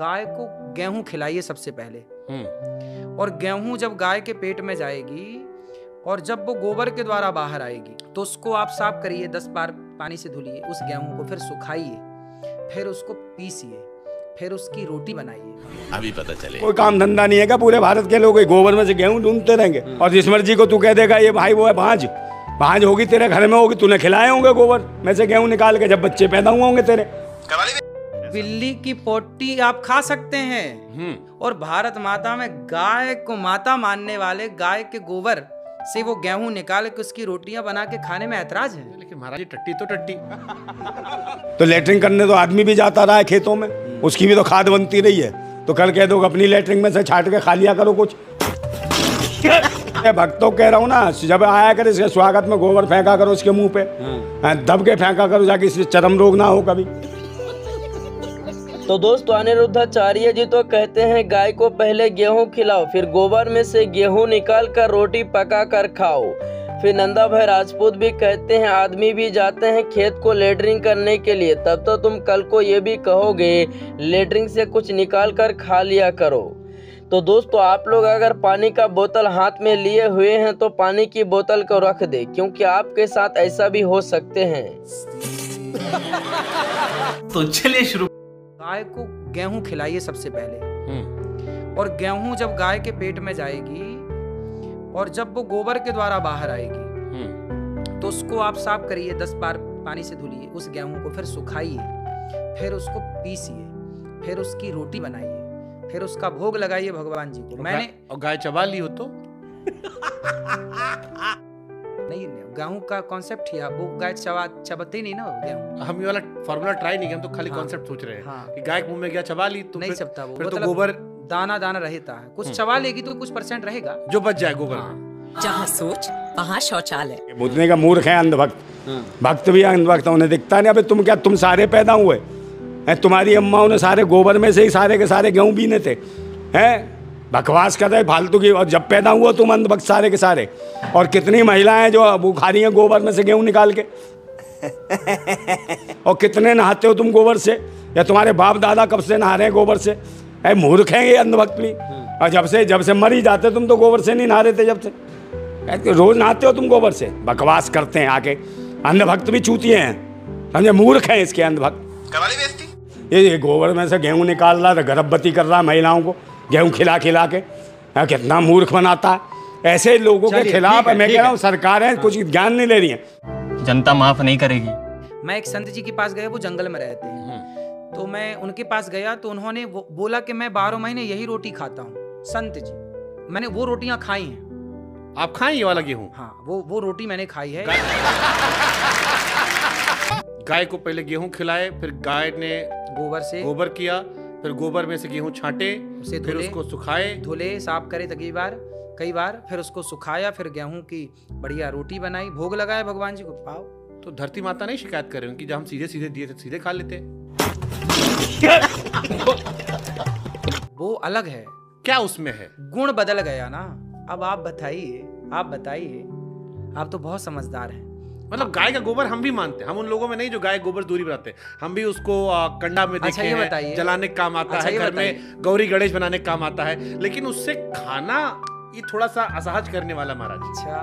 गाय को गेहूं खिलाइए सबसे पहले। और गेहूं जब गाय के पेट में जाएगी और जब वो गोबर के द्वारा बाहर आएगी तो उसको आप साफ करिए, 10 बार पानी से धुलिए उस गेहूं को, फिर सुखाइए, फिर उसको पीसिए, फिर उसकी रोटी बनाइए। अभी पता चले। कोई काम धंधा नहीं है क्या? पूरे भारत के लोग गोबर में से गेहूं ढूंढते रहेंगे और जिस मर्जी को तू कह देगा ये भाई वो है भांज होगी, तेरे घर में होगी, तूने खिलाए होंगे गोबर में से गेहूं निकाल के जब बच्चे पैदा हुए होंगे तेरे। बिल्ली की पोटी आप खा सकते हैं। और भारत माता में गाय को माता मानने वाले गाय के गोबर से वो गेहूं निकाल के उसकी रोटियां बना के खाने में ऐतराज है। लेकिन महाराज जी टट्टी तो टट्टी। तो लेटरिन करने तो आदमी भी जाता रहा है खेतों में, उसकी भी तो खाद बनती रही है। तो कल कह दो अपनी लेटरिन में से छाट के खा लिया करो कुछ। भक्तों कह रहा हूँ ना, जब आया करे इसके स्वागत में गोबर फेंका करो उसके मुंह पे, दब के फेंका करो जाके इससे चरम रोग ना हो कभी। तो दोस्तों अनिरुद्धाचार्य जी तो कहते हैं गाय को पहले गेहूं खिलाओ, फिर गोबर में से गेहूं निकाल कर रोटी पका कर खाओ। फिर नंदा भाई राजपूत भी कहते हैं आदमी भी जाते हैं खेत को लेटरिंग करने के लिए, तब तो तुम कल को ये भी कहोगे लेटरिंग से कुछ निकाल कर खा लिया करो। तो दोस्तों आप लोग अगर पानी का बोतल हाथ में लिए हुए हैं तो पानी की बोतल को रख दे, क्योंकि आपके साथ ऐसा भी हो सकते हैं। तो चलिए शुरू। गाय को गेहूं खिलाइए सबसे पहले। और गेहूं जब गाय के पेट में जाएगी और जब वो गोबर के द्वारा बाहर आएगी तो उसको आप साफ करिए, 10 बार पानी से धुलिए उस गेहूं को, फिर सुखाइए, फिर उसको पीसिए, फिर उसकी रोटी बनाइए, फिर उसका भोग लगाइए भगवान जी को। मैंने और गाय चबा ली हो तो नहीं, गेहूं का कॉन्सेप्ट ही है, वो गाय चबाते ही नहीं ना गेहूं। हम ये वाला फॉर्मूला ट्राई नहीं किया, हम तो खाली कॉन्सेप्ट सोच रहे हैं कि गाय मुंह में गया चबा ली तो नहीं चबता वो, फिर तो मतलब गोबर दाना दाना रहता है, कुछ चबा लेगी तो कुछ % रहेगा जो बच जाए गोबर में। जहाँ सोच वहाँ शौचालय। बुद्धने का मूर्ख है अंधभक्त, भक्त भी अंधभक्त उन्हें दिखता नहीं। अबे तुम क्या, तुम सारे पैदा हुए हैं, तुम्हारी अम्माओं ने सारे गोबर में से ही सारे के सारे गेहूं बीने थे, हैं बकवास कर रहे फालतू की। और जब पैदा हुआ तुम अंधभक्त सारे के सारे। और कितनी महिलाएं जो वो खा रही हैं गोबर में से गेहूं निकाल के। और कितने नहाते हो तुम गोबर से, या तुम्हारे बाप दादा कब से नहा रहे हैं गोबर से? ऐ मूर्ख हैं ये अंधभक्त भी। और जब से मर ही जाते तुम तो गोबर से नहीं नहा रहे थे, जब से रोज नहाते हो तुम गोबर से। बकवास करते हैं आके, अंधभक्त भी चूतिए हैं, समझे, मूर्ख हैं इसके अंधभक्त। ये गोबर में से गेहूं निकाल रहा है, गर्भवती कर रहा है महिलाओं को गेहूं खिला खिला के, कितना मूर्ख बनाता है। ऐसे लोगों के खिलाफ मैं कह रहा हूँ सरकारें कुछ ज्ञान नहीं ले रही हैं। जनता माफ नहीं करेगी। मैं एक संत जी के पास गया, वो जंगल में रहते हैं, तो मैं उनके पास गया तो उन्होंने बोला कि मैं 12 महीने यही रोटी खाता हूँ। संत जी, मैंने वो रोटियां खाई हैं। आप खाएं ये वाला गेहूं? हाँ, वो रोटी मैंने खाई है। गाय को पहले गेहूं खिलाए, फिर गाय ने गोबर किया, फिर गोबर में से गेहूं छांटे, फिर उसको सुखाए, धुले, साफ करे कई बार, फिर उसको सुखाया, फिर गेहूं की बढ़िया रोटी बनाई, भोग लगाया भगवान जी को, पाओ। तो धरती माता नहीं शिकायत कर रही हूँ कि जब हम सीधे सीधे दिए थे सीधे खा लेते। वो अलग है। क्या उसमें है? गुण बदल गया ना। अब आप बताइए, आप तो बहुत समझदार हैं। मतलब गाय का गोबर हम भी मानते हैं, हम उन लोगों में नहीं जो गाय गोबर दूरी बनाते हैं, हम भी उसको कंडा में देखे हैं, जलाने का काम आता है, घर में गौरी गणेश बनाने का काम आता है, लेकिन उससे खाना ये थोड़ा सा असहज करने वाला महाराज। अच्छा,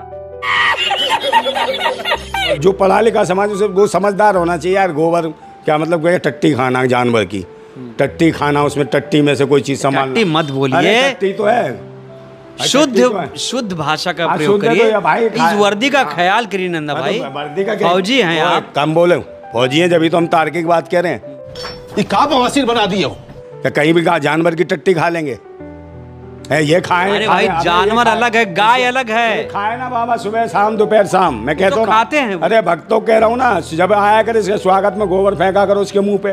जो पढ़ा लिखा समाज उसे वो समझदार होना चाहिए यार। गोबर क्या मतलब, टट्टी खाना जानवर की, टट्टी खाना, उसमें टट्टी में से कोई चीज संभालना। टट्टी मत बोलिए, टट्टी तो है, शुद्ध भाषा का प्रयोग करिए। इस वर्दी का ख्याल करिए नंदा भाई, फौजी हैं आप। कम बोले, फौजी हैं जब तो हम तार्किक बात कह रहे हैं। ये का बवासीर बना दिए हो? कहीं भी जानवर की टट्टी खा लेंगे, ये खाएं। अरे भाई जानवर अलग है, गाय अलग है। खाए ना बाबा, सुबह शाम दोपहर शाम, मैं कहता हूँ खाते हैं। अरे भक्तों कह रहा हूँ ना, जब आया करे इसके स्वागत में गोबर फेंका करो उसके मुंह पे,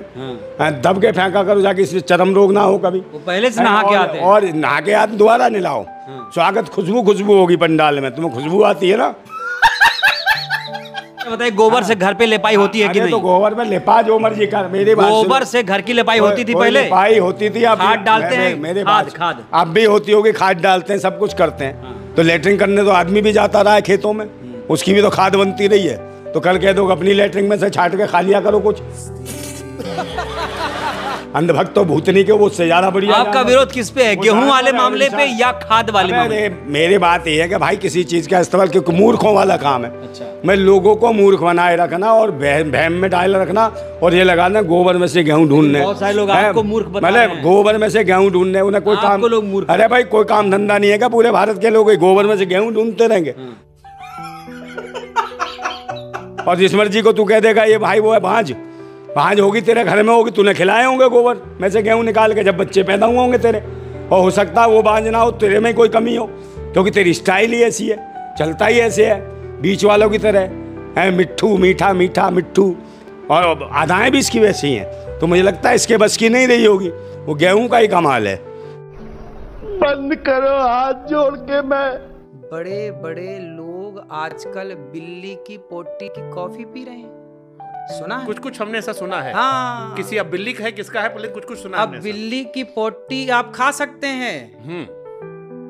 दब के फेंका करो जाके इससे चरम रोग ना हो कभी। वो पहले से नहा के आते हैं, और नहा के आते दोबारा नहलाओ। स्वागत खुशबू होगी पंडाल में, तुम्हें खुशबू आती है ना। बताइए, गोबर से घर पे लिपाई होती है कि नहीं? तो गोबर में लिपा जो मर्जी कर, मेरी बात गोबर से घर की लिपाई होती थी पहले, लिपाई होती थी। अब खाद डालते हैं, मेरे खाद अब भी होती होगी, खाद डालते हैं, सब कुछ करते हैं। तो लेटरिन करने तो आदमी भी जाता रहा है खेतों में, उसकी भी तो खाद बनती रही है। तो कल कह दो अपनी लेटरिन में से छाट के खा लिया करो कुछ। अंधभक्त तो भूतनी के वो उससे ज्यादा बढ़िया। आपका विरोध किस पे है, गेहूं वाले मामले पे या खाद वाले मामले? मेरी बात ये है कि भाई किसी चीज का इस्तेमाल, क्योंकि मूर्खों वाला काम है। अच्छा। मैं लोगों को मूर्ख बनाए रखना और बहम में डाल रखना और ये लगाना गोबर में से गेहूं ढूंढने। बहुत सारे लोग आपको मूर्ख बता रहे हैं। मतलब गोबर में से गेहूं ढूंढने, उन्हें कोई काम, लोग मूर्ख। अरे भाई कोई काम धंधा नहीं है क्या पूरे भारत के लोग गोबर में से गेहूं ढूंढते रहेंगे? और जिस मर्जी को तू कह देगा ये भाई वो है भांज होगी तेरे घर में होगी, तूने खिलाए होंगे गोबर में से गेहूं निकाल के जब बच्चे पैदा हुए होंगे तेरे, और हो सकता है वो भांज ना हो, तेरे में कोई कमी हो, क्योंकि तेरी स्टाइल ही ऐसी है, चलता ही ऐसे है, बीच वालों की तरह है, मिट्ठू मीठा मीठा मिट्ठू, और आधाएं भी इसकी वैसी हैं। तो मुझे लगता है इसके बस की नहीं रही होगी, वो गेहूं का ही कमाल है। बंद करो हाथ जोड़ के। मैं बड़े बड़े लोग आजकल बिल्ली की पोटी की कॉफी पी रहे हैं, सुना है? कुछ हमने ऐसा सुना है। हाँ, किसी अब बिल्ली का है किसका है, पहले कुछ सुना है। अब बिल्ली की पोटी आप खा सकते हैं,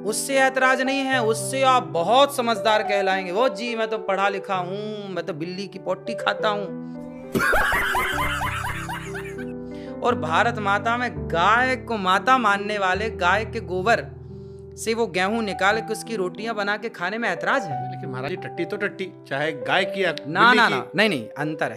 उससे ऐतराज नहीं है, उससे आप बहुत समझदार कहलाएंगे। वो जी मैं तो पढ़ा लिखा हूँ, मैं तो बिल्ली की पोटी खाता हूँ। और भारत माता में गाय को माता मानने वाले गाय के गोबर से वो गेहूं निकाल के उसकी रोटियां बना के खाने में ऐतराज है। लेकिन महाराज जी टट्टी तो टट्टी, चाहे गाय की या ना नहीं अंतर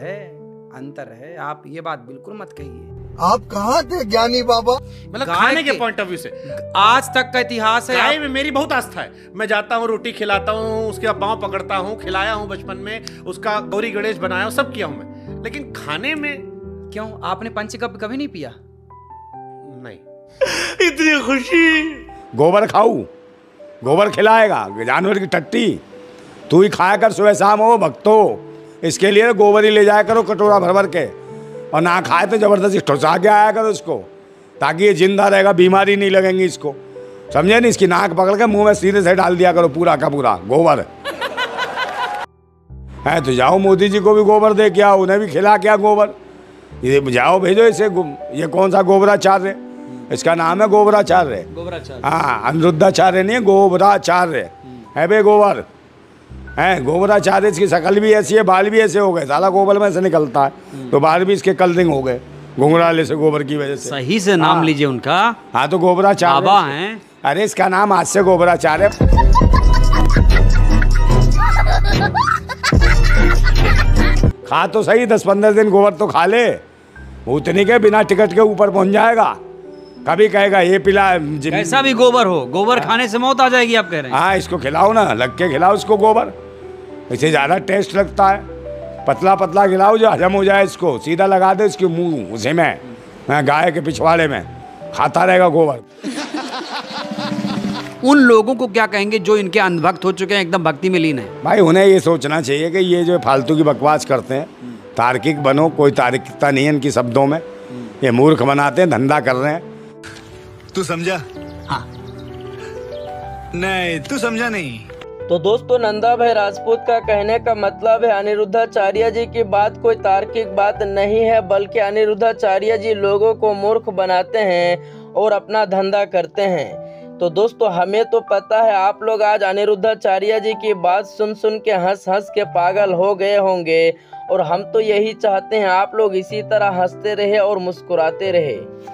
है। आप ये बात बिल्कुल मत कहिए। आप कहाँ थे ज्ञानी बाबा? मतलब खाने के पॉइंट ऑफ व्यू से आज तक का इतिहास है। गाय में मेरी बहुत आस्था है, मैं जाता हूँ रोटी खिलाता हूँ, उसके पाँव पकड़ता हूँ, खिलाया हूँ बचपन में, उसका गौरी गणेश बनाया हूँ, सब किया हूँ मैं। लेकिन खाने में क्यों? आपने पंचकप कभी नहीं पिया? नहीं। इतनी खुशी। गोबर खाऊ, गोबर खिलाएगा, जानवर की टट्टी तू ही खाया कर सुबह शाम। हो भक्तो, इसके लिए गोबर ही ले जाया करो कटोरा भर भर के, और ना खाए तो जबरदस्ती ठुसा के आया करो इसको, ताकि ये जिंदा रहेगा, बीमारी नहीं लगेंगी इसको, समझे नहीं? इसकी नाक पकड़ के मुंह में सीधे से डाल दिया करो पूरा का पूरा गोबर है। तो जाओ मोदी जी को भी गोबर दे के आओ, उन्हें भी खिला के आओ गोबर। ये जाओ भेजो इसे। ये कौन सा गोबराचार्य? इसका नाम है गोबराचार्य। हाँ, अनिरुद्धाचार्य नहीं है, गोबराचार्य है बे गोबर है। गोबराचार्य, इसकी शकल भी ऐसी है, बाल भी ऐसे हो गए, साला गोबर में से निकलता है, तो बाल भी इसके कलरिंग हो गए घुंघराले से गोबर की वजह से। सही से नाम लीजिए उनका। हाँ तो गोबराचार्य बाबा हैं। अरे इसका नाम आज से गोबराचार्य। खा तो सही, 10-15 दिन गोबर तो खा ले, उतनी के बिना टिकट के ऊपर पहुंच जाएगा। कभी कहेगा ये पिला, कैसा भी गोबर हो, गोबर खाने से मौत आ जाएगी आप कह रहे हैं। हाँ, इसको खिलाओ ना, लग के खिलाओ इसको गोबर, इसे ज़्यादा टेस्ट लगता है। पतला पतला खिलाओ जो हजम हो जाए इसको, सीधा लगा दो इसके मुंह उसे में, गाय के पिछवाड़े में, खाता रहेगा गोबर। उन लोगों को क्या कहेंगे जो इनके अंधभक्त हो चुके हैं, एकदम भक्ति में लीन है? भाई उन्हें ये सोचना चाहिए कि ये जो फालतू की बकवास करते हैं, तार्किक बनो, कोई तार्किकता नहीं है इनकी शब्दों में, ये मूर्ख बनाते हैं, धंधा कर रहे हैं। तू समझा? हाँ। नहीं, तू समझा नहीं। तो दोस्तों, नंदा भाई राजपूत का कहने का मतलब है अनिरुद्धाचार्य जी की बात कोई तार्किक बात नहीं है, बल्कि अनिरुद्धाचार्य जी लोगों को मूर्ख बनाते हैं और अपना धंधा करते हैं। तो दोस्तों, हमें तो पता है आप लोग आज अनिरुद्धाचार्य जी की बात सुन सुन के हंस हंस के पागल हो गए होंगे, और हम तो यही चाहते हैं आप लोग इसी तरह हंसते रहे और मुस्कुराते रहे।